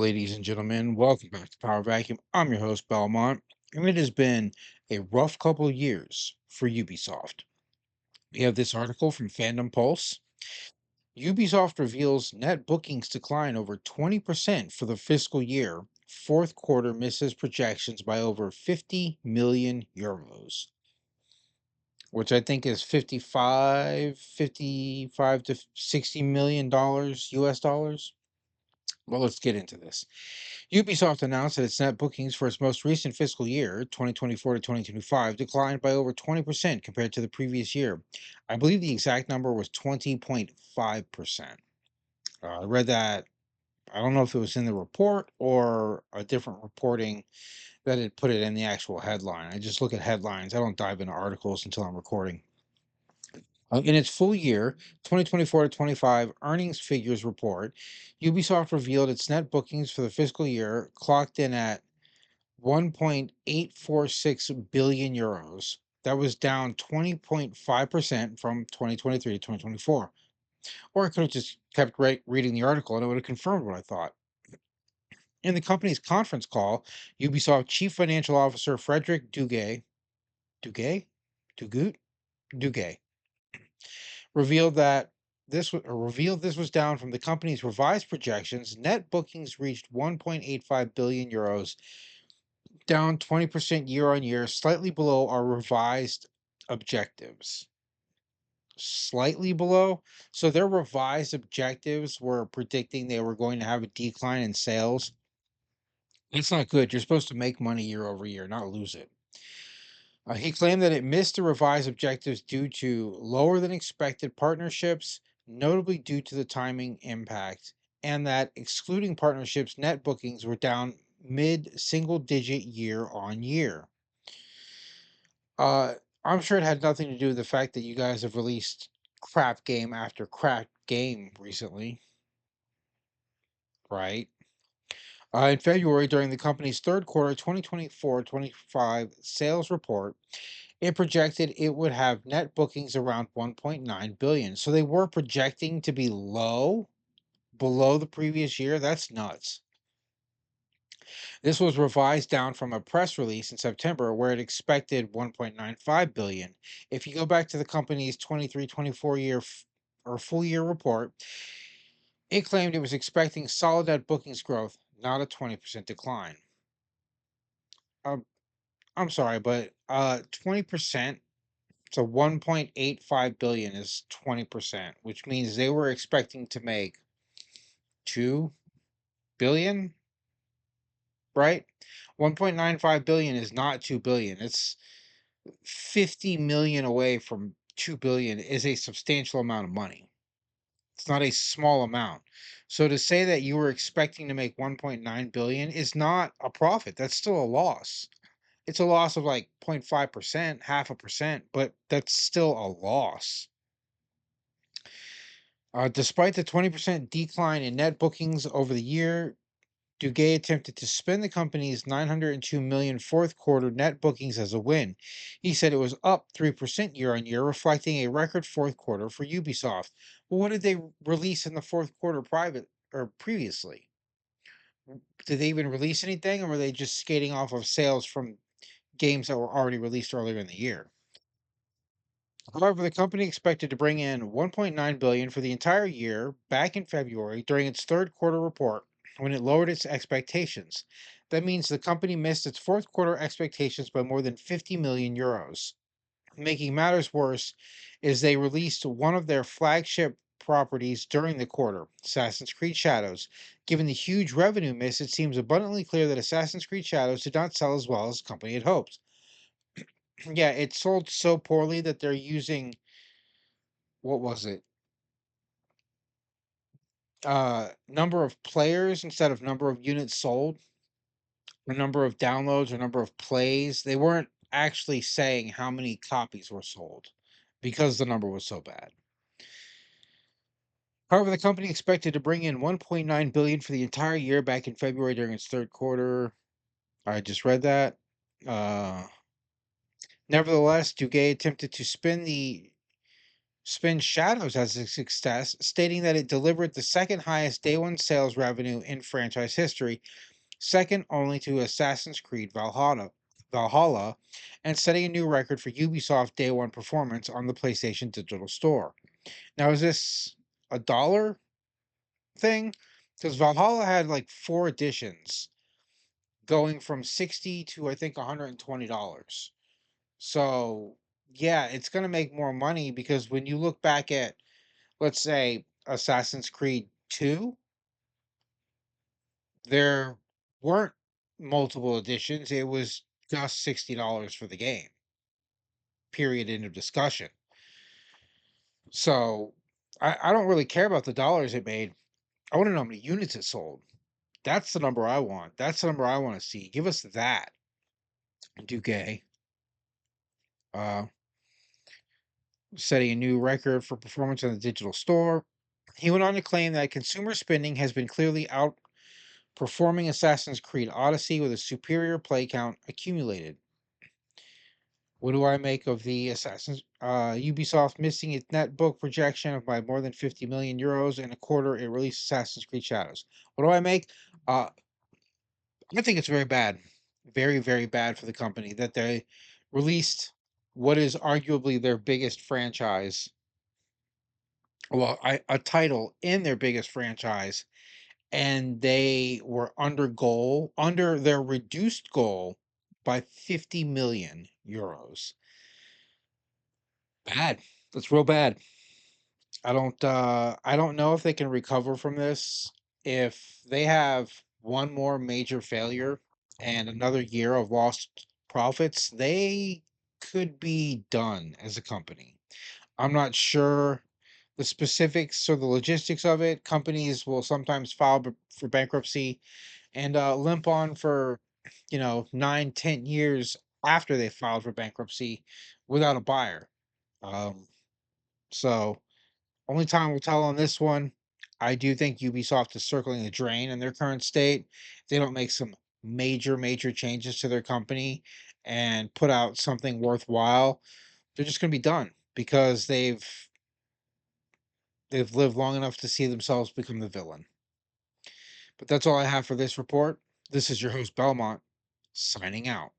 ladies and gentlemen. Welcome back to Power Vacuum. I'm your host, Belmont, and it has been a rough couple of years for Ubisoft. We have this article from Fandom Pulse. Ubisoft reveals net bookings decline over 20% for the fiscal year. Fourth quarter misses projections by over 50 million euros, which I think is 55 to $60 million US dollars. Well, let's get into this. Ubisoft announced that its net bookings for its most recent fiscal year, 2024 to 2025, declined by over 20% compared to the previous year. I believe the exact number was 20.5%. I read that. I don't know if it was in the report or a different reporting that had put it in the actual headline. I just look at headlines. I don't dive into articles until I'm recording. In its full year 2024 to 25 earnings figures report, Ubisoft revealed its net bookings for the fiscal year clocked in at 1.846 billion euros. That was down 20.5% from 2023 to 2024. Or I could have just kept reading the article and it would have confirmed what I thought. In the company's conference call, Ubisoft Chief Financial Officer Frederick Duguay, Dugut, Duguay revealed this was down from the company's revised projections. Net bookings reached 1.85 billion euros, down 20% year on year, slightly below our revised objectives. Slightly below. So their revised objectives were predicting they were going to have a decline in sales. It's not good. You're supposed to make money year over year, not lose it. He claimed that it missed the revised objectives due to lower than expected partnerships, notably due to the timing impact, and that excluding partnerships, net bookings were down mid single digit year on year. Uh, I'm sure it had nothing to do with the fact that you guys have released crap game after crap game recently, right? In February, during the company's third quarter 2024-25 sales report, it projected it would have net bookings around 1.9 billion. So they were projecting to be low, below the previous year. That's nuts. This was revised down from a press release in September where it expected 1.95 billion. If you go back to the company's 23-24 year or full year report, it claimed it was expecting solid net bookings growth, not a 20% decline. I'm sorry, but 20%, so 1.85 billion is 20%, which means they were expecting to make 2 billion, right? 1.95 billion is not 2 billion. It's 50 million away from 2 billion is a substantial amount of money. It's not a small amount. So to say that you were expecting to make 1.9 billion is not a profit. That's still a loss. It's a loss of like 0.5%, half a percent, but that's still a loss. Despite the 20% decline in net bookings over the year, Duguay attempted to spin the company's 902 million fourth quarter net bookings as a win. He said it was up 3% year on year, reflecting a record fourth quarter for Ubisoft. Well, what did they release in the fourth quarter private or previously? Did they even release anything, or were they just skating off of sales from games that were already released earlier in the year? However, the company expected to bring in 1.9 billion for the entire year back in February during its third quarter report when it lowered its expectations. That means the company missed its fourth quarter expectations by more than 50 million euros. Making matters worse is they released one of their flagship properties during the quarter, Assassin's Creed Shadows. Given the huge revenue miss, it seems abundantly clear that Assassin's Creed Shadows did not sell as well as the company had hoped. Yeah, it sold so poorly that they're using, what was it? Number of players instead of number of units sold, or number of downloads, or number of plays. They weren't actually saying how many copies were sold because the number was so bad. However, the company expected to bring in 1.9 billion for the entire year back in February during its third quarter. I just read that. Uh, Nevertheless, Duguay attempted to spin the Spin Shadows as a success, stating that it delivered the second highest day one sales revenue in franchise history, second only to Assassin's Creed Valhalla, and setting a new record for Ubisoft day one performance on the PlayStation Digital Store. Now, is this a dollar thing? Because Valhalla had like four editions, going from 60 to I think $120. So, yeah, it's going to make more money because when you look back at, let's say, Assassin's Creed 2, there weren't multiple editions. It was just $60 for the game. Period. End of discussion. So, I don't really care about the dollars it made. I want to know how many units it sold. That's the number I want. That's the number I want to see. Give us that, Duque. Uh, Setting a new record for performance on the digital store. He went on to claim that consumer spending has been clearly outperforming Assassin's Creed Odyssey with a superior play count accumulated. What do I make of the Ubisoft missing its net book projection of by more than 50 million euros in a quarter it released Assassin's Creed Shadows? What do I make? Uh, I think it's very bad. Very, very bad for the company that they released what is arguably their biggest franchise. Well, a title in their biggest franchise, and they were under their reduced goal by 50 million euros. Bad. That's real bad. I don't know if they can recover from this. If they have one more major failure and another year of lost profits, they could be done as a company. I'm not sure the specifics or the logistics of it. Companies will sometimes file for bankruptcy and limp on for, 9, 10 years after they filed for bankruptcy without a buyer. Um, so only time will tell on this one. I do think Ubisoft is circling the drain in their current state. If they don't make some major, major changes to their company and put out something worthwhile, they're just going to be done because they've lived long enough to see themselves become the villain. But that's all I have for this report. This is your host Belmont, signing out.